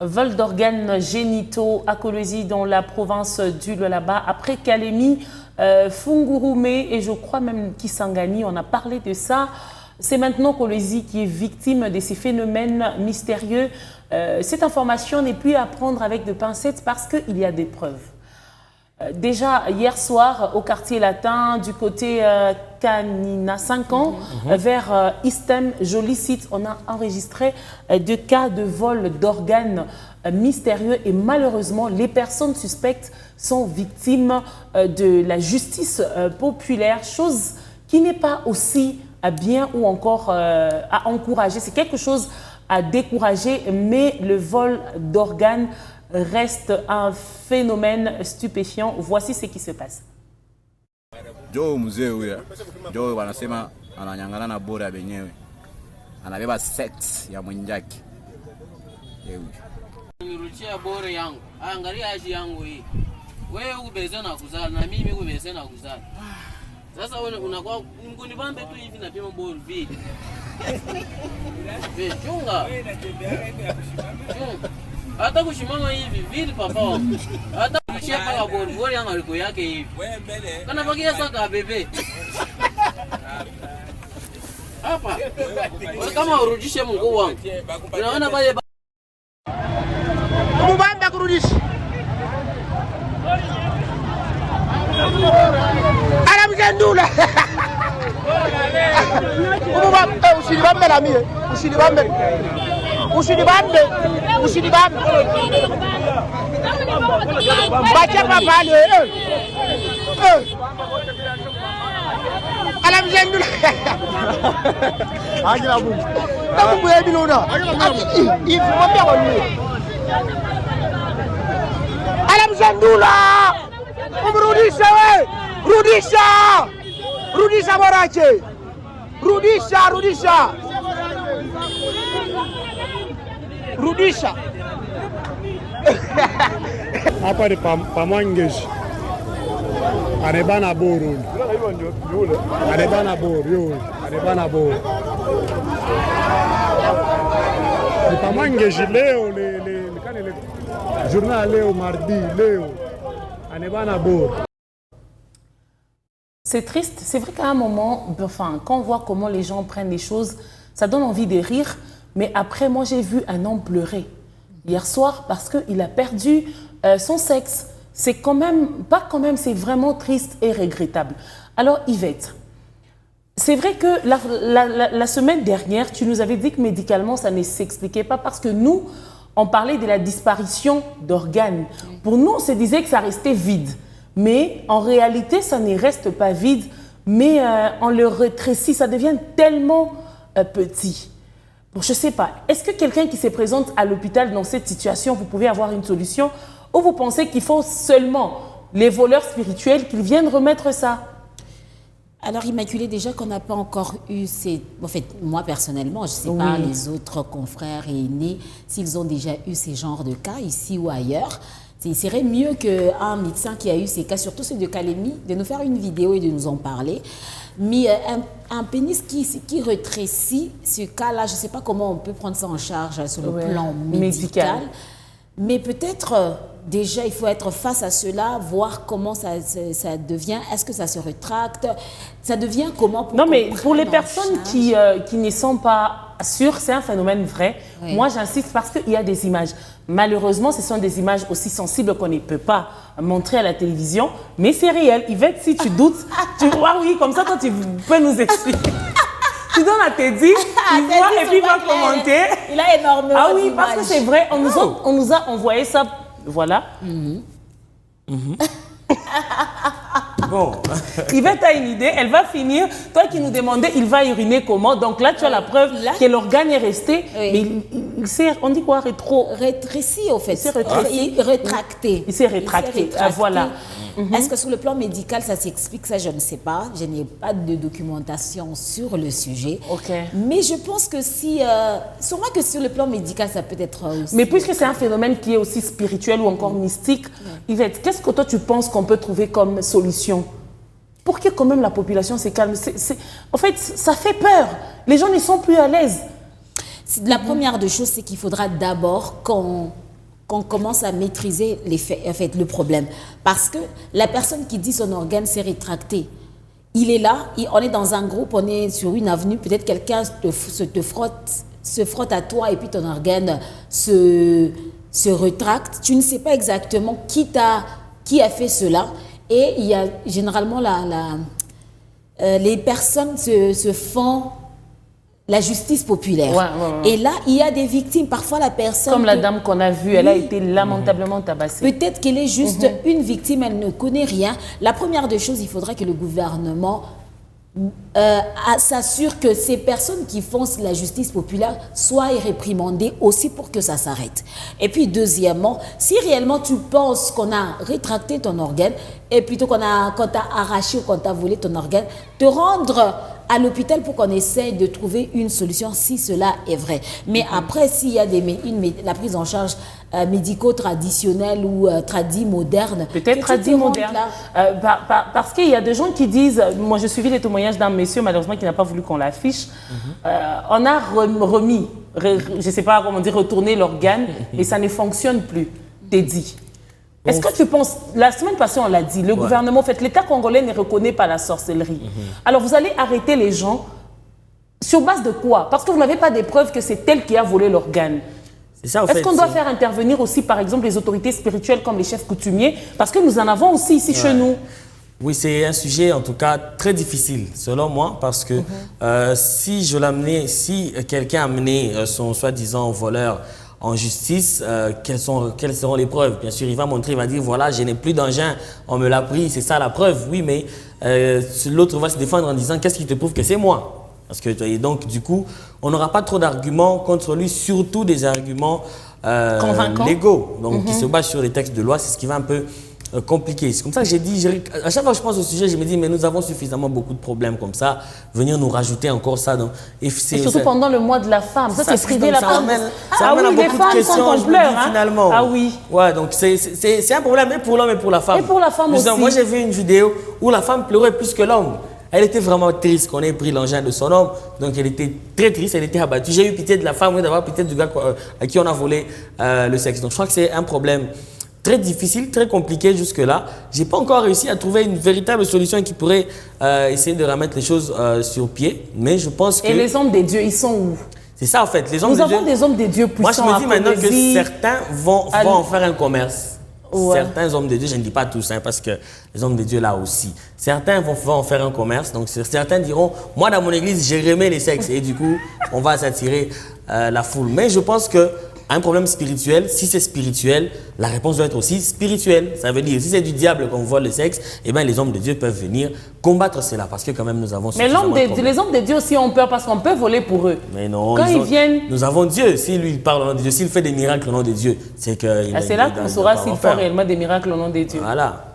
Vol d'organes génitaux à Kolwezi dans la province du Lualaba. Après Kalemi, Fungurume et je crois même Kisangani, on a parlé de ça. C'est maintenant Kolwezi qui est victime de ces phénomènes mystérieux. Cette information n'est plus à prendre avec de pincettes parce qu'il y a des preuves. Déjà, hier soir, au quartier latin, du côté Kanina, 5 ans, vers Istem, joli site, on a enregistré 2 cas de vol d'organes mystérieux et malheureusement, les personnes suspectes sont victimes de la justice populaire, chose qui n'est pas aussi bien ou encore à encourager. C'est quelque chose à décourager, mais le vol d'organes reste un phénomène stupéfiant. Voici ce qui se passe. Joe mzee huyo. Joe wanasema ananyang'ana na bora benyewe. Anabeba sex ya mwenzake. Nirudia bora yangu. Angalia aji yangu hii. Wewe ubeze na kuzala na mimi ubeze na kuzala. Sasa wewe unakuwa kunibambe tu hivi na pima bora vipi? Chunga. Hata kushimama hivi vile papa wangu. Hata kushia paka bori yangu aliko yake hivi. Wewe mbele. Kana bakia saka bebe. Hapa. Wewe kama urudishe mguu wangu. Unaona pale Mubamba kurudisha. Ala mjandula. Mubamba usilibambe la mie. Usilibambe. Usilibambe. Usilibambe. Bacha papa le. Ala mjandula. Agila bu. Tabu bu ebilona. If mabia wonu. Ala mjandula. Umrudisha we. Rudisha. Rudisha borache. Rudisha, rudisha. Rudisha. Hapa ni pamangeshi. Anebana boru. Anebana boru. Anebana boru. Ni pamangeshi leo le journal leo mardi leo. Anebana boru. C'est triste. C'est vrai qu'à un moment, enfin, quand on voit comment les gens prennent les choses, ça donne envie de rire. Mais après, moi, j'ai vu un homme pleurer hier soir parce qu'il a perdu son sexe. C'est quand même, pas quand même, c'est vraiment triste et regrettable. Alors, Yvette, c'est vrai que la semaine dernière, tu nous avais dit que médicalement, ça ne s'expliquait pas parce que nous, on parlait de la disparition d'organes. Pour nous, on se disait que ça restait vide. Mais en réalité, ça ne reste pas vide, mais on le rétrécit, ça devient tellement petit. Bon, je ne sais pas, est-ce que quelqu'un qui se présente à l'hôpital dans cette situation, vous pouvez avoir une solution ou vous pensez qu'il faut seulement les voleurs spirituels qui viennent remettre ça? Alors, Immaculée, déjà qu'on n'a pas encore eu ces... En fait, moi, personnellement, je ne sais pas les autres confrères et aînés s'ils ont déjà eu ces genres de cas ici ou ailleurs. Il serait mieux qu'un médecin qui a eu ces cas, surtout ceux de Kalemi, de nous faire une vidéo et de nous en parler. Mais un pénis qui rétrécit, ce cas-là, je ne sais pas comment on peut prendre ça en charge sur le plan médical. Mais peut-être, déjà, il faut être face à cela, voir comment ça devient. Est-ce que ça se rétracte? Ça devient comment pour... Non, mais pour les personnes qui ne sont pas sûres, c'est un phénomène vrai. Oui. Moi, j'insiste parce qu'il y a des images. Malheureusement, ce sont des images aussi sensibles qu'on ne peut pas montrer à la télévision. Mais c'est réel. Yvette, si tu doutes, tu vois, oui, comme ça, toi, tu peux nous expliquer. Tu donnes à Teddy, il voit et puis il va commenter. Il a énormément Ah oui, parce que c'est vrai, on nous a envoyé ça. Voilà. Bon. Yvette a une idée, elle va finir. Toi qui nous demandais, il va uriner comment? Donc là, tu as la preuve que l'organe est resté. Mais il s'est, on dit quoi, rétréci, au fait. Il s'est rétréci. Rétracté. Il s'est rétracté. Voilà. Est-ce que sur le plan médical, ça s'explique? Ça, je ne sais pas. Je n'ai pas de documentation sur le sujet. Mais je pense que si... sûrement que sur le plan médical, ça peut être aussi... Mais puisque c'est un phénomène qui est aussi spirituel ou encore mystique, Yvette, qu'est-ce que toi, tu penses qu'on peut trouver comme solution pour que quand même la population se calme? En fait, ça fait peur. Les gens ne sont plus à l'aise. La première des choses, c'est qu'il faudra d'abord qu'on qu'on commence à maîtriser les faits, en fait, le problème. Parce que la personne qui dit son organe s'est rétracté, il est là, on est dans un groupe, on est sur une avenue, peut-être quelqu'un se frotte à toi et puis ton organe se rétracte. Tu ne sais pas exactement qui a fait cela. Et il y a généralement les personnes se font la justice populaire. Ouais. Et là, il y a des victimes. Parfois, la personne... Comme la dame qu'on a vue, elle a été lamentablement tabassée. Peut-être qu'elle est juste une victime, elle ne connaît rien. La première des choses, il faudra que le gouvernement s'assure que ces personnes qui font la justice populaire soient réprimandées aussi pour que ça s'arrête. Et puis, deuxièmement, si réellement tu penses qu'on a rétracté ton organe, et plutôt qu'on t'a arraché ou qu'on t'a volé ton organe, te rendre à l'hôpital pour qu'on essaye de trouver une solution si cela est vrai. Mais après, s'il y a la prise en charge médico-traditionnelle ou tradie moderne... Peut-être tradie moderne. Parce qu'il y a des gens qui disent... Moi, j'ai suivi les témoignages d'un monsieur, malheureusement, qui n'a pas voulu qu'on l'affiche. On a remis, je ne sais pas comment dire, retourné l'organe et ça ne fonctionne plus. T'es dit. Est-ce que tu penses, la semaine passée on l'a dit, le gouvernement, en fait, l'État congolais ne reconnaît pas la sorcellerie. Alors vous allez arrêter les gens sur base de quoi? Parce que vous n'avez pas des preuves que c'est elle qui a volé l'organe. Est-ce qu'on doit faire intervenir aussi, par exemple, les autorités spirituelles comme les chefs coutumiers? Parce que nous en avons aussi ici chez nous. Oui, c'est un sujet en tout cas très difficile selon moi parce que si quelqu'un a amené son soi-disant voleur en justice, quelles seront les preuves? Bien sûr, il va montrer, il va dire, voilà, je n'ai plus d'engin, on me l'a pris, c'est ça la preuve. Oui, mais l'autre va se défendre en disant, qu'est-ce qui te prouve que c'est moi? Parce que, et donc, du coup, on n'aura pas trop d'arguments contre lui, surtout des arguments légaux, donc qui se basent sur les textes de loi. C'est ce qui va un peu compliqué. C'est comme ça que j'ai dit, à chaque fois que je pense au sujet, je me dis, mais nous avons suffisamment beaucoup de problèmes comme ça, venir nous rajouter encore ça. Donc, et surtout pendant le mois de la femme, ça c'est privé la femme. Ça amène à beaucoup de questions, je me dis, finalement. Ah oui. Ouais, donc c'est un problème et pour l'homme et pour la femme. Et pour la femme aussi. Moi j'ai vu une vidéo où la femme pleurait plus que l'homme. Elle était vraiment triste qu'on ait pris l'engin de son homme, donc elle était très triste, elle était abattue. J'ai eu pitié de la femme, d'avoir pitié du gars à qui on a volé le sexe. Donc je crois que c'est un problème très difficile, très compliqué jusque-là. Je n'ai pas encore réussi à trouver une véritable solution qui pourrait essayer de remettre les choses sur pied, mais je pense que... Et les hommes des dieux, ils sont où? C'est ça en fait. Les hommes Nous avons des hommes des dieux puissants. Moi je me dis maintenant que certains vont en faire un commerce. Ouais. Certains hommes de Dieu, je ne dis pas tous, hein, parce que les hommes de Dieu là aussi. Certains vont en faire un commerce, donc certains diront, moi dans mon église, j'ai remis les sexes, et du coup, on va s'attirer la foule. Mais je pense que un problème spirituel, si c'est spirituel, la réponse doit être aussi spirituelle. Ça veut dire, si c'est du diable qu'on vole le sexe, eh bien les hommes de Dieu peuvent venir combattre cela, parce que quand même nous avons suffisamment de problèmes. Mais les hommes de Dieu aussi ont peur parce qu'on peut voler pour eux. Mais non, quand ils viennent... Nous avons Dieu, si lui il parle au nom de Dieu, s'il fait des miracles au nom de Dieu, c'est que... C'est là qu'on saura s'il fait réellement des miracles au nom de Dieu. Voilà.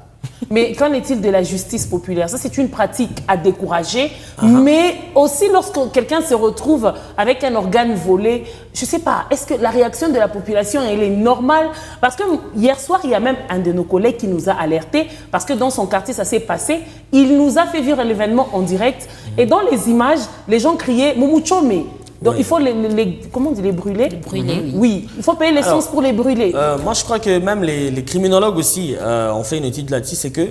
Mais qu'en est-il de la justice populaire? Ça, c'est une pratique à décourager. Mais aussi, lorsque quelqu'un se retrouve avec un organe volé, je ne sais pas, est-ce que la réaction de la population, elle est normale? Parce que hier soir, il y a même un de nos collègues qui nous a alertés, parce que dans son quartier, ça s'est passé. Il nous a fait vivre l'événement en direct. Et dans les images, les gens criaient « Moumouchome ». Donc il faut comment on dit, les brûler? Oui, il faut payer l'essence pour les brûler. Moi je crois que même les criminologues aussi ont fait une étude là-dessus, c'est que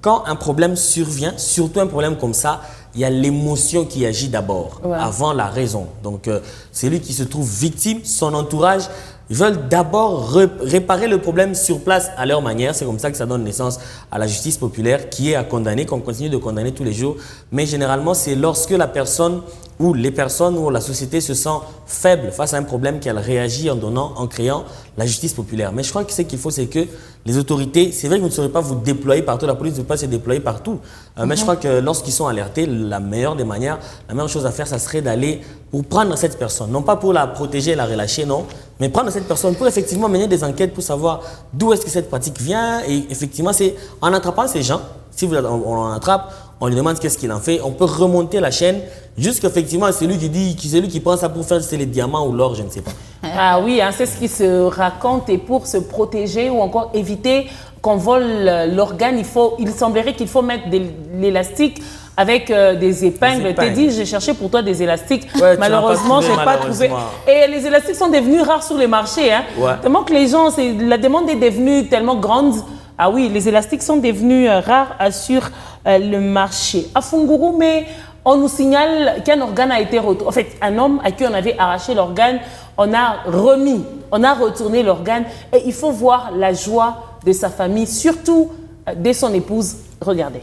quand un problème survient, surtout un problème comme ça, il y a l'émotion qui agit d'abord, avant la raison. Donc celui qui se trouve victime, son entourage, ils veulent d'abord réparer le problème sur place à leur manière. C'est comme ça que ça donne naissance à la justice populaire qui est à condamner, qu'on continue de condamner tous les jours. Mais généralement, c'est lorsque la personne ou les personnes ou la société se sent faible face à un problème qu'elle réagit en créant la justice populaire. Mais je crois que ce qu'il faut, c'est que les autorités, c'est vrai que vous ne saurez pas vous déployer partout, la police ne peut pas se déployer partout. Mais je crois que lorsqu'ils sont alertés, la meilleure des manières, la meilleure chose à faire, ça serait d'aller pour prendre cette personne. Non pas pour la protéger, la relâcher, non, mais prendre cette personne pour effectivement mener des enquêtes pour savoir d'où est-ce que cette pratique vient. Et effectivement, c'est en attrapant ces gens, si on en attrape, on lui demande qu'est-ce qu'il en fait, on peut remonter la chaîne jusqu'effectivement celui qui prend ça pour faire les diamants ou l'or, je ne sais pas. Ah oui, hein, c'est ce qui se raconte, et pour se protéger ou encore éviter qu'on vole l'organe, il semblerait qu'il faut mettre de l'élastique avec des épingles. T'es dit, j'ai cherché pour toi des élastiques. Ouais, malheureusement, je n'ai pas trouvé. Et les élastiques sont devenus rares sur les marchés. Hein. Ouais. Tellement que les gens, la demande est devenue tellement grande. Ah oui, les élastiques sont devenus rares sur le marché. À Funguru, mais on nous signale qu'un organe a été retrouvé. En fait, un homme à qui on avait arraché l'organe, on a retourné l'organe. Et il faut voir la joie de sa famille, surtout de son épouse. Regardez.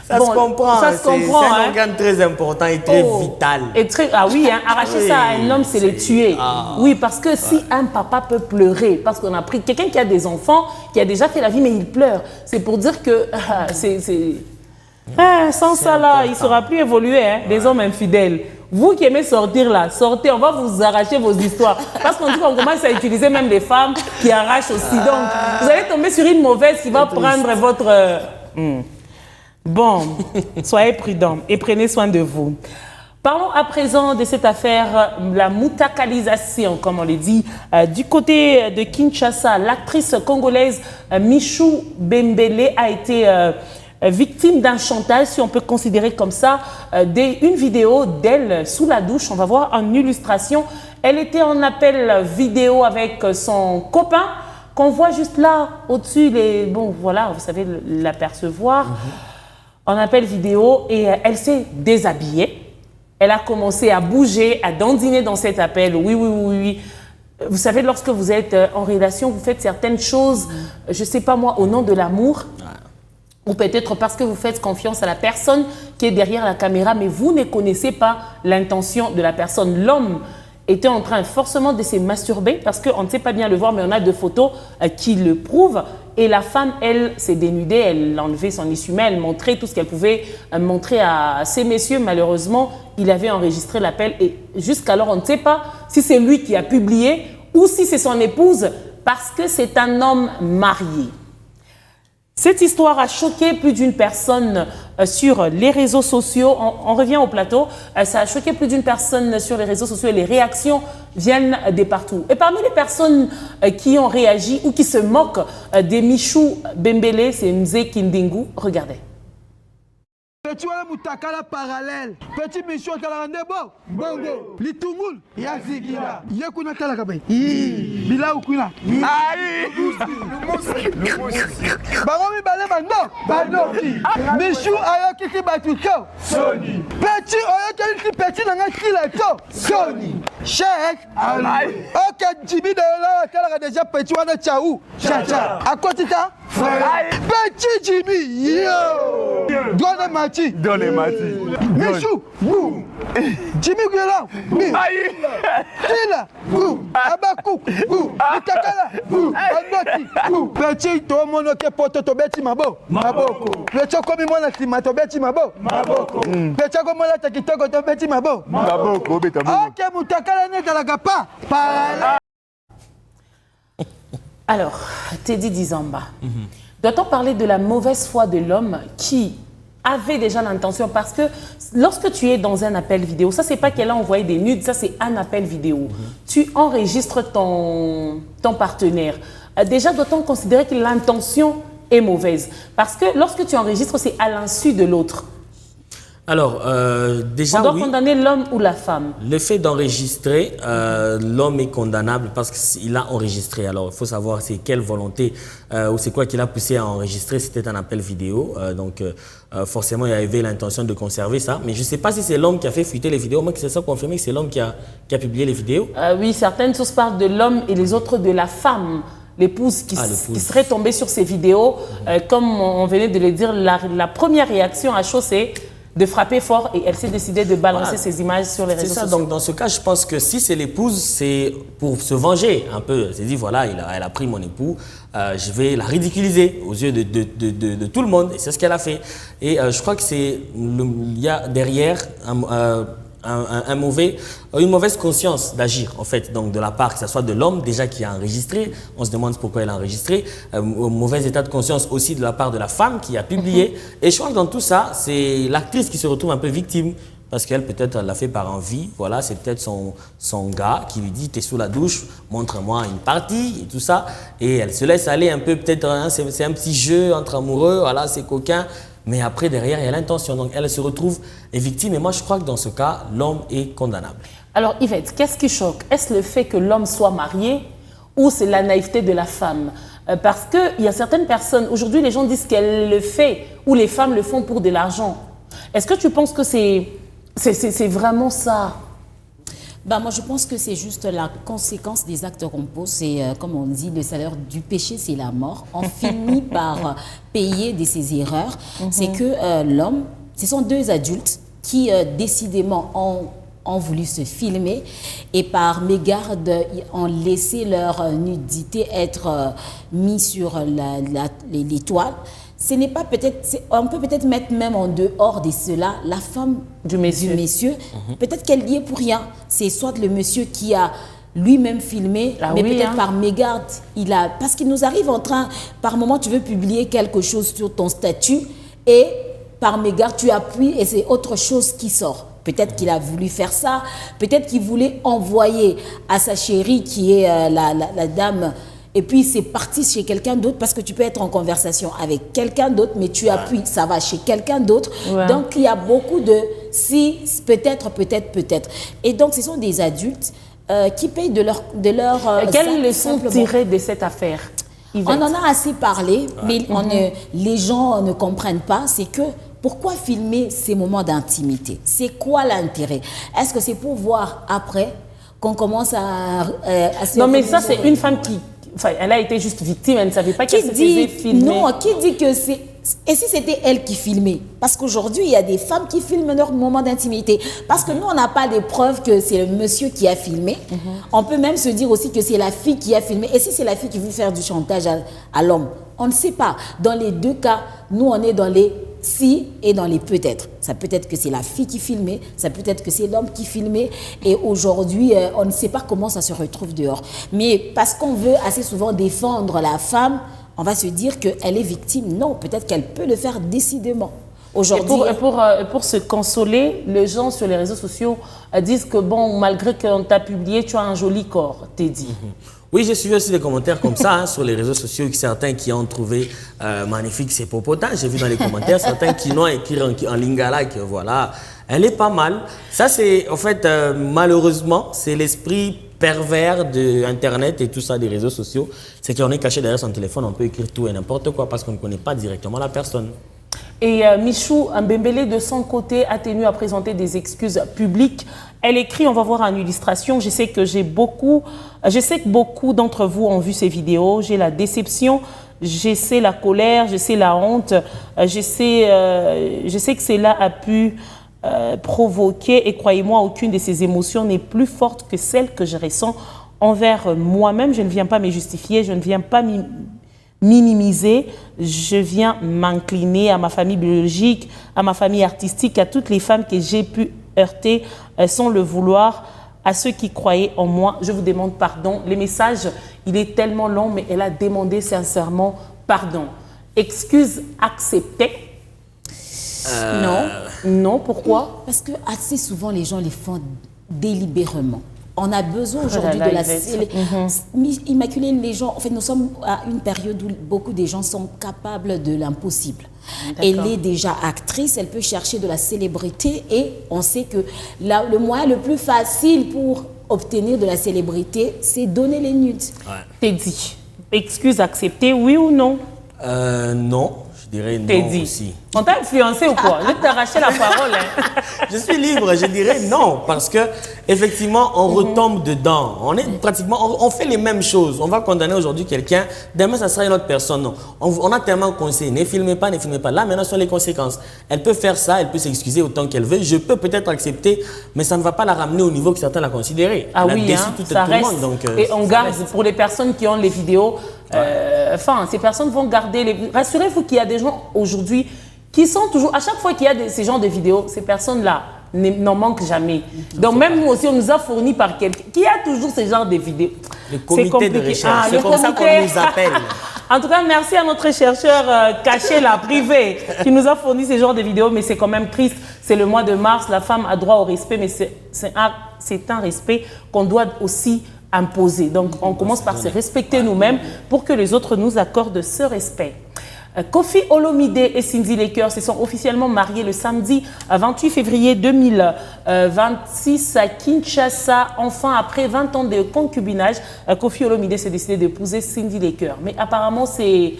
Ça se comprend. Ça se comprend. C'est un organe très important et très vital. Et ah oui, hein, arracher ça à un homme, c'est le tuer. Oui, parce que si un papa peut pleurer, parce qu'on a pris quelqu'un qui a des enfants, qui a déjà fait la vie, mais il pleure, c'est pour dire que sans ça là, il ne sera plus évolué, hein, des hommes infidèles. Vous qui aimez sortir là, sortez, on va vous arracher vos histoires. Parce qu'on dit qu'on commence à utiliser même des femmes qui arrachent aussi. Donc, vous allez tomber sur une mauvaise qui va prendre votre... Bon, soyez prudents et prenez soin de vous. Parlons à présent de cette affaire, la moutakalisation, comme on le dit, du côté de Kinshasa. L'actrice congolaise Michou Bembele a été victime d'un chantage, si on peut considérer comme ça, une vidéo d'elle sous la douche. On va voir en illustration. Elle était en appel vidéo avec son copain, qu'on voit juste là, au-dessus. Bon, voilà, vous savez l'apercevoir. En appel vidéo, et elle s'est déshabillée. Elle a commencé à bouger, à dandiner dans cet appel. Oui. Vous savez, lorsque vous êtes en relation, vous faites certaines choses, je ne sais pas moi, au nom de l'amour. Ou peut-être parce que vous faites confiance à la personne qui est derrière la caméra, mais vous ne connaissez pas l'intention de la personne. L'homme était en train forcément de se masturber parce qu'on ne sait pas bien le voir, mais on a deux photos qui le prouvent. Et la femme, elle, s'est dénudée, elle a enlevé son essuie-main, elle montrait tout ce qu'elle pouvait montrer à ces messieurs. Malheureusement, il avait enregistré l'appel et jusqu'alors, on ne sait pas si c'est lui qui a publié ou si c'est son épouse parce que c'est un homme marié. Cette histoire a choqué plus d'une personne sur les réseaux sociaux. On revient au plateau. Ça a choqué plus d'une personne sur les réseaux sociaux et les réactions viennent de partout. Et parmi les personnes qui ont réagi ou qui se moquent des Michou Bembele, c'est Mzee Kindingu. Regardez. Petit wala mutakala parallèle. Petit mission kalande bo. Bongo. Litungul. Yazikila. Yekuna kala kabay. Bila ukuna. Aïe. Baromi balé bando. Bando ki. Michou ayoki ki batuko. Sony. Petit ayoki ki petit nanga kila to. Sony. Cheikh. Aïe. Ok Jibi de là kala déjà petit wana chaou. Chacha. Akotita. Petit Jimmy. Yo. Donne Mati. Donne Mati. Michou. Jimmy Guélan. Aïe. Kila. Abakou. Itakala. Andoti. Petit to mono ke poto to beti mabo. Maboko. Petit komi mona sima to beti mabo. Maboko. Petit ko mona takitoko to beti mabo. Maboko beta mabo. Ok mutakala ne kala pa. Parallèle. Alors, Teddy Dizamba, doit-on parler de la mauvaise foi de l'homme qui avait déjà l'intention? Parce que lorsque tu es dans un appel vidéo, ça c'est pas qu'elle a envoyé des nudes, ça c'est un appel vidéo. Tu enregistres ton partenaire. Déjà, doit-on considérer que l'intention est mauvaise? Parce que lorsque tu enregistres, c'est à l'insu de l'autre. Alors, déjà, on doit condamner l'homme ou la femme. Le fait d'enregistrer, l'homme est condamnable parce qu'il a enregistré. Alors, il faut savoir c'est quelle volonté ou c'est quoi qui l'a poussé à enregistrer. C'était un appel vidéo. Donc, forcément, il avait l'intention de conserver ça. Mais je ne sais pas si c'est l'homme qui a fait fuiter les vidéos. Moi, c'est ça confirmé que c'est l'homme qui a publié les vidéos. Oui, certaines sources parlent de l'homme et les autres de la femme. L'épouse qui serait tombée sur ces vidéos. Comme on venait de le dire, la première réaction à chaud, c'est de frapper fort et elle s'est décidée de balancer ces images sur les réseaux sociaux. Donc dans ce cas, je pense que si c'est l'épouse, c'est pour se venger un peu. Elle s'est dit, voilà, elle a pris mon époux, je vais la ridiculiser aux yeux de tout le monde. Et c'est ce qu'elle a fait. Et je crois que il y a derrière une mauvaise conscience d'agir, en fait, donc de la part, que ce soit de l'homme déjà qui a enregistré, on se demande pourquoi il a enregistré, mauvais état de conscience aussi de la part de la femme qui a publié. Et je crois que dans tout ça, c'est l'actrice qui se retrouve un peu victime. Parce qu'elle, peut-être, elle l'a fait par envie. Voilà, c'est peut-être son gars qui lui dit « T'es sous la douche, montre-moi une partie » et tout ça. Et elle se laisse aller un peu, peut-être, hein, c'est un petit jeu entre amoureux, voilà, c'est coquin. Mais après, derrière, il y a l'intention. Donc, elle se retrouve victime. Et moi, je crois que dans ce cas, l'homme est condamnable. Alors, Yvette, qu'est-ce qui choque? Est-ce le fait que l'homme soit marié ou c'est la naïveté de la femme? Parce qu'il y a certaines personnes, aujourd'hui, les gens disent qu'elle le fait ou les femmes le font pour de l'argent. Est-ce que tu penses que c'est vraiment ça? Bah, moi, je pense que c'est juste la conséquence des actes qu'on pose. C'est, comme on dit, le salaire du péché, c'est la mort. On finit par payer de ses erreurs. C'est que l'homme, ce sont deux adultes qui, décidément, ont voulu se filmer et par mégarde, ont laissé leur nudité être mise sur les toiles. Ce n'est pas peut-être, on peut peut-être mettre même en dehors de cela la femme du monsieur. Peut-être qu'elle y est pour rien. C'est soit le monsieur qui a lui-même filmé, mais peut-être par mégarde, parce qu'il nous arrive par moment tu veux publier quelque chose sur ton statut et par mégarde tu appuies et c'est autre chose qui sort. Peut-être qu'il a voulu faire ça, peut-être qu'il voulait envoyer à sa chérie qui est la dame. Et puis, c'est parti chez quelqu'un d'autre parce que tu peux être en conversation avec quelqu'un d'autre, mais tu appuies, ça va chez quelqu'un d'autre. Ouais. Donc, il y a beaucoup de si, peut-être. Et donc, ce sont des adultes qui payent de leur quelles leçons tirer de cette affaire, Yvette? On en a assez parlé, mais les gens ne comprennent pas. C'est que pourquoi filmer ces moments d'intimité? C'est quoi l'intérêt? Est-ce que c'est pour voir après qu'on commence à se... Non, mais ça, c'est une femme qui... Enfin, elle a été juste victime, elle ne savait pas qu'elle se faisait filmer. Non, qui dit que c'est... Et si c'était elle qui filmait? Parce qu'aujourd'hui, il y a des femmes qui filment leur moment d'intimité. Parce que nous, on n'a pas de preuves que c'est le monsieur qui a filmé. On peut même se dire aussi que c'est la fille qui a filmé. Et si c'est la fille qui veut faire du chantage à l'homme? On ne sait pas. Dans les deux cas, nous, on est dans les si et dans les peut-être. Ça peut être que c'est la fille qui filmait, ça peut être que c'est l'homme qui filmait. Et aujourd'hui, on ne sait pas comment ça se retrouve dehors. Mais parce qu'on veut assez souvent défendre la femme, on va se dire qu'elle est victime. Non, peut-être qu'elle peut le faire décidément. Aujourd'hui, pour se consoler, les gens sur les réseaux sociaux disent que bon, malgré qu'on t'a publié, tu as un joli corps, t'es dit. Oui, j'ai suivi aussi des commentaires comme ça hein, sur les réseaux sociaux, certains qui ont trouvé magnifique ses popotin. J'ai vu dans les commentaires certains qui l'ont écrit en lingala que voilà, elle est pas mal. Ça, c'est en fait, malheureusement, c'est l'esprit pervers de Internet et tout ça, des réseaux sociaux. C'est qu'on est caché derrière son téléphone, on peut écrire tout et n'importe quoi parce qu'on ne connaît pas directement la personne. Et Michou Mbembele, de son côté, a tenu à présenter des excuses publiques. Elle écrit, on va voir en illustration, je sais que beaucoup d'entre vous ont vu ces vidéos. J'ai la déception, je sais la colère, je sais la honte, je sais que cela a pu provoquer, et croyez-moi, aucune de ces émotions n'est plus forte que celle que je ressens envers moi-même. Je ne viens pas me justifier, je ne viens pas minimiser, je viens m'incliner à ma famille biologique, à ma famille artistique, à toutes les femmes que j'ai pu heurter sans le vouloir, à ceux qui croyaient en moi. Je vous demande pardon. Le message, il est tellement long, mais elle a demandé sincèrement pardon. Excuse acceptée? Non. Non, pourquoi? Parce que assez souvent, les gens les font délibérément. On a besoin aujourd'hui de la immaculer les gens. En fait, nous sommes à une période où beaucoup de gens sont capables de l'impossible. Elle est déjà actrice, elle peut chercher de la célébrité et on sait que le moyen le plus facile pour obtenir de la célébrité, c'est donner les nudes. Ouais. T'es dit. Excuse acceptée, oui ou non? Non. Je dirais non aussi. On t'a influencé ou quoi? Je vais t'arracher la parole. Hein. Je suis libre, je dirais non, parce que effectivement, on retombe dedans. On est pratiquement, on fait les mêmes choses. On va condamner aujourd'hui quelqu'un, demain ça sera une autre personne. Non. On a tellement conseillé, ne filmez pas. Là, maintenant, ce sont les conséquences. Elle peut faire ça, elle peut s'excuser autant qu'elle veut. Je peux peut-être accepter, mais ça ne va pas la ramener au niveau que certains la considéré. Ah oui, ça reste. Tout le monde, donc, et on garde, pour les personnes qui ont les vidéos, ces personnes vont garder les... Rassurez-vous qu'il y a des gens aujourd'hui qui sont toujours... À chaque fois qu'il y a ces genres de vidéos, ces personnes-là n'en manque jamais. Donc même nous aussi, on nous a fourni par quelqu'un qui a toujours ce genre de vidéos. Le comité de recherche, c'est le comme ça qu'on nous appelle. En tout cas, merci à notre chercheur caché, là, privé, qui nous a fourni ce genre de vidéos, mais c'est quand même triste. C'est le mois de mars, la femme a droit au respect, mais c'est un respect qu'on doit aussi imposer. Donc, on commence par se respecter nous-mêmes pour que les autres nous accordent ce respect. Kofi Olomide et Cindy Laker se sont officiellement mariés le samedi 28 février 2026 à Kinshasa. Enfin, après 20 ans de concubinage, Kofi Olomide s'est décidé d'épouser Cindy Laker. Mais apparemment, c'est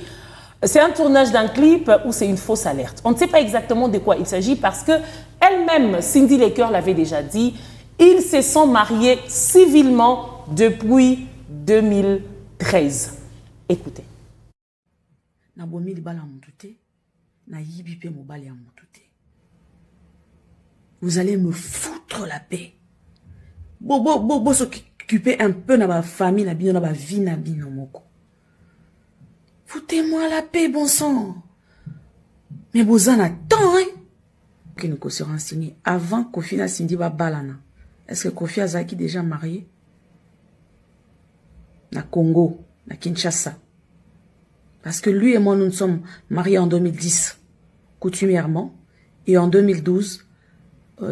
un tournage d'un clip ou c'est une fausse alerte. On ne sait pas exactement de quoi il s'agit parce que elle-même, Cindy Laker l'avait déjà dit, ils se sont mariés civilement depuis 2013. Écoutez. Na bomi libala mutu te, na yibi pe mobali ya mutu te. Vous allez me foutre la paix. Bo s'occuper un peu na ba famille na bino na ba vie na bino moko. Foutez-moi la paix, bon sang. Mais vous en attendez, hein? Que nous se renseigner avant Kofi na Cindy ba balana. Est-ce que Kofi Azaki déjà marié? Na Congo, na Kinshasa. Parce que lui et moi, nous nous sommes mariés en 2010, coutumièrement, et en 2012,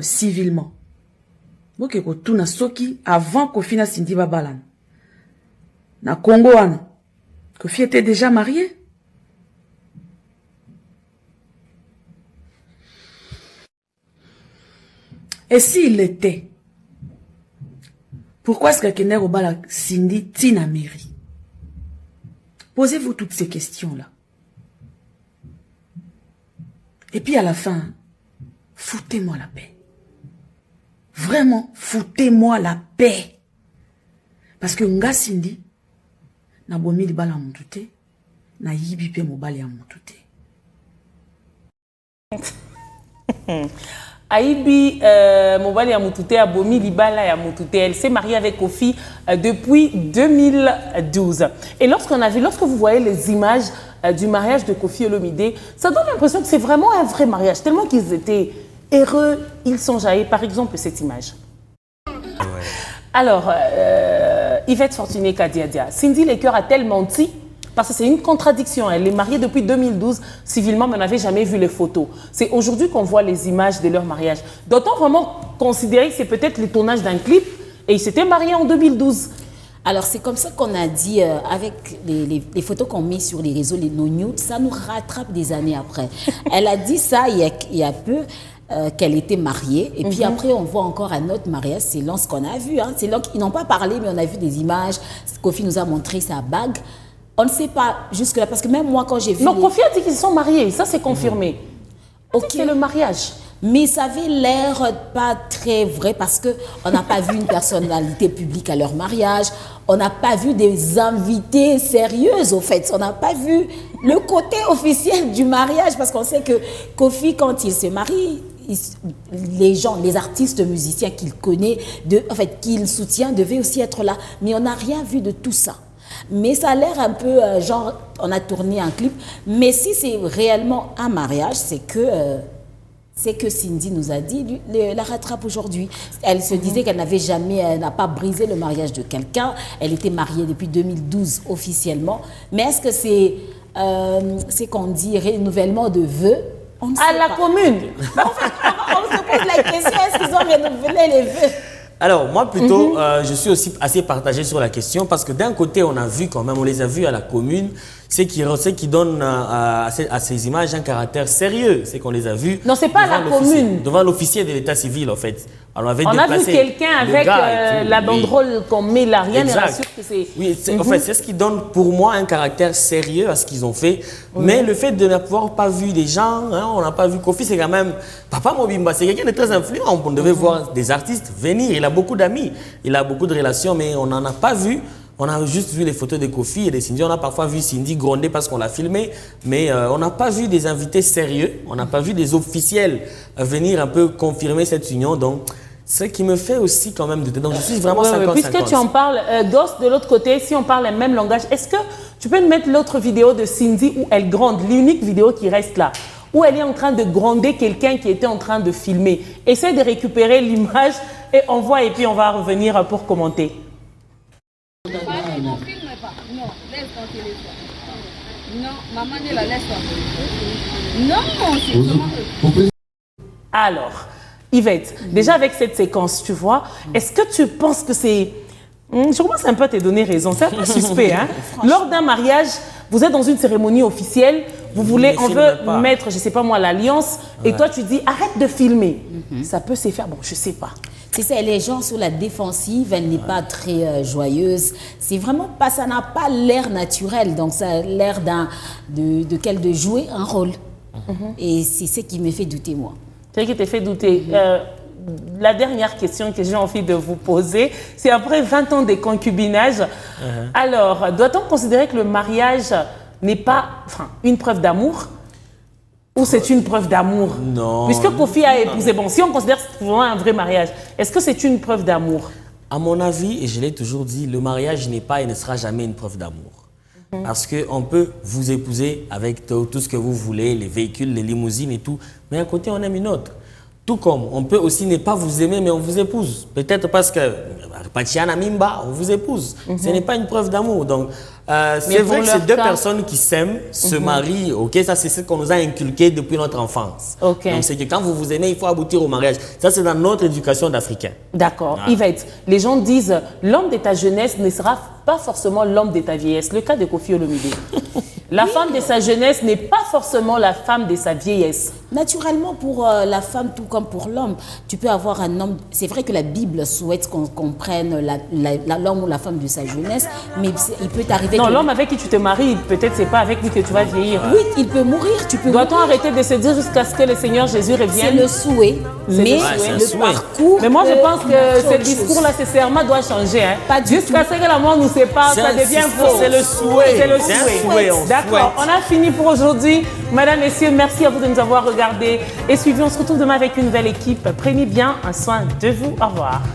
civilement. Donc, tout na soki avant Kofi na Cindy Babalan. Na Congo, Kofi était déjà marié. Et s'il l'était, pourquoi est-ce que Kender Obala Cindy Tina Mary? Posez-vous toutes ces questions-là. Et puis à la fin, foutez-moi la paix. Vraiment, foutez-moi la paix. Parce que nga Cindy, na bomi li bala mutute, na yibi pe mobali ya mutute. Aibi Mobali Yamutute a bomi libala Yamutute. Elle s'est mariée avec Kofi depuis 2012. Et lorsque vous voyez les images du mariage de Kofi Olomide, ça donne l'impression que c'est vraiment un vrai mariage. Tellement qu'ils étaient heureux, ils sont jaillis. Par exemple, cette image. Alors, Yvette Fortuné Kadiadia, Cindy Laker a-t-elle menti? Parce que c'est une contradiction. Elle est mariée depuis 2012 civilement, mais on n'avait jamais vu les photos. C'est aujourd'hui qu'on voit les images de leur mariage. Doit-on vraiment considérer que c'est peut-être le tournage d'un clip et ils s'étaient mariés en 2012? Alors, c'est comme ça qu'on a dit, avec les photos qu'on met sur les réseaux, les no-nudes, ça nous rattrape des années après. Elle a dit ça il y a peu, qu'elle était mariée. Et puis après, on voit encore un autre mariage. C'est là ce qu'on a vu. Hein. C'est là qu'ils n'ont pas parlé, mais on a vu des images. Kofi nous a montré sa bague. On ne sait pas jusque-là, parce que même moi, quand j'ai vu... Non, Kofi a dit qu'ils sont mariés, ça c'est confirmé. Ok. C'est le mariage. Mais ça avait l'air pas très vrai, parce qu'on n'a pas vu une personnalité publique à leur mariage, on n'a pas vu des invités sérieuses, au fait. On n'a pas vu le côté officiel du mariage, parce qu'on sait que Kofi, quand il se marie, les gens, les artistes musiciens qu'il connaît, qu'il soutient, devaient aussi être là. Mais on n'a rien vu de tout ça. Mais ça a l'air un peu genre, on a tourné un clip. Mais si c'est réellement un mariage, c'est que Cindy nous a dit, la rattrape aujourd'hui. Elle se disait qu'elle n'avait jamais, n'a pas brisé le mariage de quelqu'un. Elle était mariée depuis 2012 officiellement. Mais est-ce que c'est qu'on dit renouvellement de vœux? On ne sait à la pas. commune. On se pose la question, est-ce qu'ils ont renouvelé les vœux? Alors, moi, plutôt, je suis aussi assez partagé sur la question parce que d'un côté, on a vu quand même, on les a vus à la commune, c'est qui donne à ces images un caractère sérieux. C'est qu'on les a vus. Non, c'est pas à la commune. Devant l'officier de l'état civil, en fait. Alors, on a vu quelqu'un avec la banderole qu'on met là, rien ne rassure que c'est... Oui, en fait, c'est ce qui donne pour moi un caractère sérieux à ce qu'ils ont fait. Mais le fait de n'avoir pas vu des gens, hein, on n'a pas vu Kofi, c'est quand même... Papa Mobimba, c'est quelqu'un de très influent. On devait voir des artistes venir. Il a beaucoup d'amis, il a beaucoup de relations, mais on n'en a pas vu. On a juste vu les photos de Kofi et de Cindy. On a parfois vu Cindy gronder parce qu'on l'a filmé, mais on n'a pas vu des invités sérieux. On n'a pas vu des officiels venir un peu confirmer cette union. Donc, ce qui me fait aussi quand même douter. Donc, je suis vraiment 50-50. Puisque tu en parles, Goss, de l'autre côté, si on parle le même langage, est-ce que tu peux nous mettre l'autre vidéo de Cindy où elle gronde, l'unique vidéo qui reste là? où elle est en train de gronder quelqu'un qui était en train de filmer. Essaie de récupérer l'image et on voit et puis on va revenir pour commenter. Non, filme pas. Non, laisse ton téléphone. Non, maman ne la laisse pas. Non, c'est comment... Alors, Yvette, déjà avec cette séquence, tu vois, est-ce que tu penses que c'est... Je commence un peu à te donner raison, c'est un peu suspect. Hein? Lors d'un mariage, vous êtes dans une cérémonie officielle, on veut mettre, je ne sais pas moi, l'alliance, et toi tu dis arrête de filmer. Ça peut se faire, bon, je ne sais pas. C'est ça, les gens sur la défensive, elle n'est pas très joyeuse. C'est vraiment pas, ça n'a pas l'air naturel, donc ça a l'air de jouer un rôle. Et c'est ce qui me fait douter, moi. C'est ce qui te fait douter. La dernière question que j'ai envie de vous poser, c'est après 20 ans de concubinage, alors, doit-on considérer que le mariage n'est pas une preuve d'amour ou c'est une preuve d'amour? Non. Puisque Kofi a épousé, bon, si on considère que c'est vraiment un vrai mariage, est-ce que c'est une preuve d'amour? À mon avis, et je l'ai toujours dit, le mariage n'est pas et ne sera jamais une preuve d'amour. Parce qu'on peut vous épouser avec tout ce que vous voulez, les véhicules, les limousines et tout, mais à côté, on aime une autre. Tout comme on peut aussi ne pas vous aimer, mais on vous épouse. Peut-être parce que Patiana Mimba, on vous épouse. Ce n'est pas une preuve d'amour. Donc, c'est vrai que ces deux personnes qui s'aiment, se marient, ok, ça c'est ce qu'on nous a inculqué depuis notre enfance. Donc, c'est que quand vous vous aimez, il faut aboutir au mariage. Ça, c'est dans notre éducation d'Africains. D'accord. Yvette, les gens disent l'homme de ta jeunesse ne sera pas forcément l'homme de ta vieillesse. Le cas de Kofi Olomide. La femme de sa jeunesse n'est pas forcément la femme de sa vieillesse. Naturellement, pour la femme, tout comme pour l'homme, tu peux avoir un homme... C'est vrai que la Bible souhaite qu'on prenne l'homme ou la femme de sa jeunesse, mais il peut t'arriver... Non, l'homme avec qui tu te maries, peut-être c'est pas avec lui que tu vas vieillir. Oui, il peut mourir, tu peux Doit-on arrêter de se dire jusqu'à ce que le Seigneur Jésus revienne? C'est le souhait, mais le parcours... Mais moi, je pense que ce discours-là, ce serment doit changer. Hein. Jusqu'à ce que la mort nous sépare, ça devient faux. C'est le souhait. C'est le souhait. D'accord, on a fini pour aujourd'hui. Mesdames, Messieurs, merci à vous de nous avoir regardés et suivis. On se retrouve demain avec une nouvelle équipe. Prenez bien un soin de vous. Au revoir.